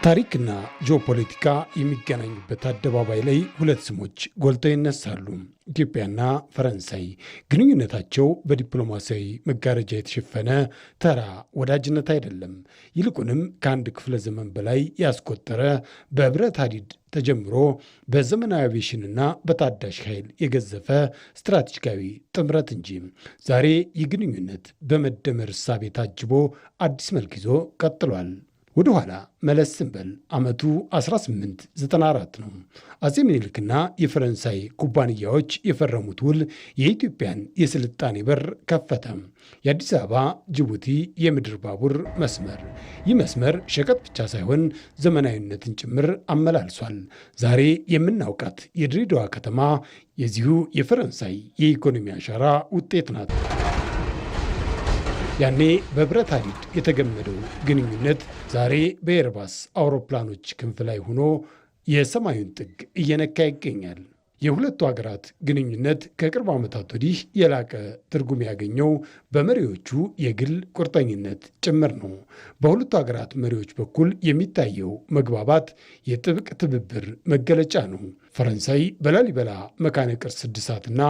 ታሪክና ጂኦፖለቲካ የሚገናኙበት አደባባይ ላይ ሁለት ስሞች ጎልተው ይነሳሉ። ኢትዮጵያና ፈረንሳይ። ግንኙነታቸው በዲፕሎማሲያዊ መጋረጃ የተሸፈነ ተራ ወዳጅነት አይደለም። ይልቁንም ከአንድ ክፍለ ዘመን በላይ ያስቆጠረ በብረት ሐዲድ ተጀምሮ በዘመናዊ አቪዬሽንና በታዳሽ ኃይል የገዘፈ ስትራቴጂካዊ ጥምረት እንጂ። ዛሬ ይህ ግንኙነት በመደመር እሳቤ ታጅቦ አዲስ መልክ ይዞ ቀጥሏል። ወደ ኋላ መለስ ስንበል ዓመቱ 1894 ነው። አጼ ምኒልክና የፈረንሳይ ኩባንያዎች የፈረሙት ውል የኢትዮጵያን የስልጣኔ በር ከፈተ። የአዲስ አበባ ጅቡቲ የምድር ባቡር መስመር። ይህ መስመር ሸቀጥ ብቻ ሳይሆን ዘመናዊነትን ጭምር አመላልሷል። ዛሬ የምናውቃት የድሬዳዋ ከተማ የዚሁ የፈረንሳይ የኢኮኖሚ አሻራ ውጤት ናት። ያኔ በብረት ሐዲድ የተገመደው ግንኙነት ዛሬ በኤርባስ አውሮፕላኖች ክንፍ ላይ ሆኖ የሰማዩን ጥግ እየነካ ይገኛል። የሁለቱ ሀገራት ግንኙነት ከቅርብ ዓመታት ወዲህ የላቀ ትርጉም ያገኘው በመሪዎቹ የግል ቁርጠኝነት ጭምር ነው። በሁለቱ ሀገራት መሪዎች በኩል የሚታየው መግባባት የጥብቅ ትብብር መገለጫ ነው። ፈረንሳይ በላሊበላ መካነ ቅርስ እድሳትና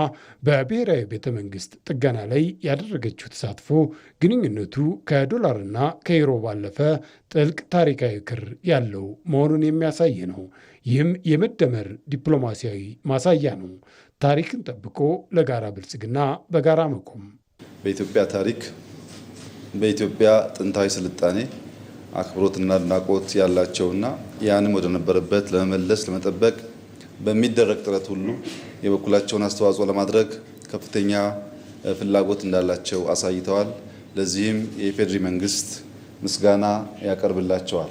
በብሔራዊ ቤተ መንግሥት ጥገና ላይ ያደረገችው ተሳትፎ ግንኙነቱ ከዶላርና ከዩሮ ባለፈ ጥልቅ ታሪካዊ ክር ያለው መሆኑን የሚያሳይ ነው። ይህም የመደመር ዲፕሎማሲያዊ ማሳያ ነው። ታሪክን ጠብቆ ለጋራ ብልጽግና በጋራ መቆም። በኢትዮጵያ ታሪክ፣ በኢትዮጵያ ጥንታዊ ስልጣኔ አክብሮትና አድናቆት ያላቸውና ያንም ወደ ነበረበት ለመመለስ ለመጠበቅ በሚደረግ ጥረት ሁሉ የበኩላቸውን አስተዋጽኦ ለማድረግ ከፍተኛ ፍላጎት እንዳላቸው አሳይተዋል። ለዚህም የኢፌዴሪ መንግስት ምስጋና ያቀርብላቸዋል።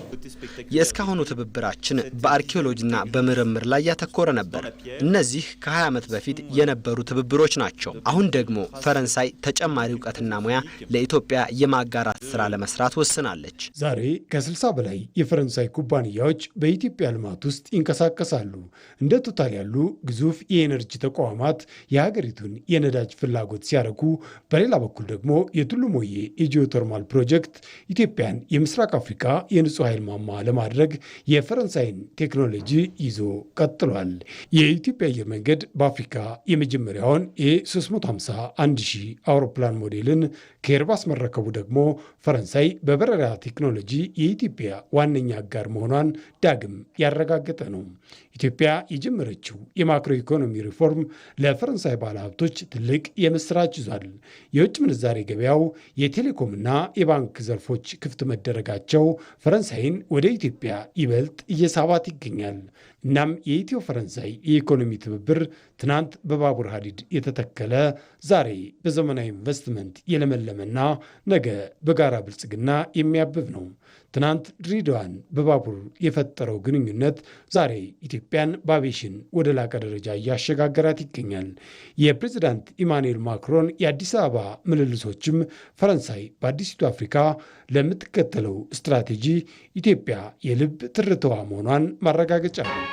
የእስካሁኑ ትብብራችን በአርኪኦሎጂና በምርምር ላይ ያተኮረ ነበር። እነዚህ ከ20 ዓመት በፊት የነበሩ ትብብሮች ናቸው። አሁን ደግሞ ፈረንሳይ ተጨማሪ እውቀትና ሙያ ለኢትዮጵያ የማጋራት ስራ ለመስራት ወስናለች። ዛሬ ከ60 በላይ የፈረንሳይ ኩባንያዎች በኢትዮጵያ ልማት ውስጥ ይንቀሳቀሳሉ። እንደ ቶታል ያሉ ግዙፍ የኤነርጂ ተቋማት የሀገሪቱን የነዳጅ ፍላጎት ሲያረኩ፣ በሌላ በኩል ደግሞ የቱሉ ሞዬ የጂኦተርማል ፕሮጀክት ኢትዮጵያን የምስራቅ አፍሪካ የንጹህ ኃይል ማማ ለማድረግ የፈረንሳይን ቴክኖሎጂ ይዞ ቀጥሏል። የኢትዮጵያ አየር መንገድ በአፍሪካ የመጀመሪያውን የ351 ሺህ አውሮፕላን ሞዴልን ከኤርባስ መረከቡ ደግሞ ፈረንሳይ በበረራ ቴክኖሎጂ የኢትዮጵያ ዋነኛ አጋር መሆኗን ዳግም ያረጋገጠ ነው። ኢትዮጵያ የጀመረችው የማክሮ ኢኮኖሚ ሪፎርም ለፈረንሳይ ባለሀብቶች ትልቅ የምስራች ይዟል። የውጭ ምንዛሬ ገበያው፣ የቴሌኮምና የባንክ ዘርፎች ክፍት መደረጋቸው ፈረንሳይን ወደ ኢትዮጵያ ይበልጥ እየሳባት ይገኛል። እናም የኢትዮ ፈረንሳይ የኢኮኖሚ ትብብር ትናንት በባቡር ሐዲድ የተተከለ ዛሬ በዘመናዊ ኢንቨስትመንት የለመለመና ነገ በጋራ ብልጽግና የሚያብብ ነው። ትናንት ድሬዳዋን በባቡር የፈጠረው ግንኙነት ዛሬ ኢትዮጵያን በአቪዬሽን ወደ ላቀ ደረጃ እያሸጋገራት ይገኛል። የፕሬዚዳንት ኢማኑኤል ማክሮን የአዲስ አበባ ምልልሶችም ፈረንሳይ በአዲሲቱ አፍሪካ ለምትከተለው ስትራቴጂ ኢትዮጵያ የልብ ትርታዋ መሆኗን ማረጋገጫ ነው።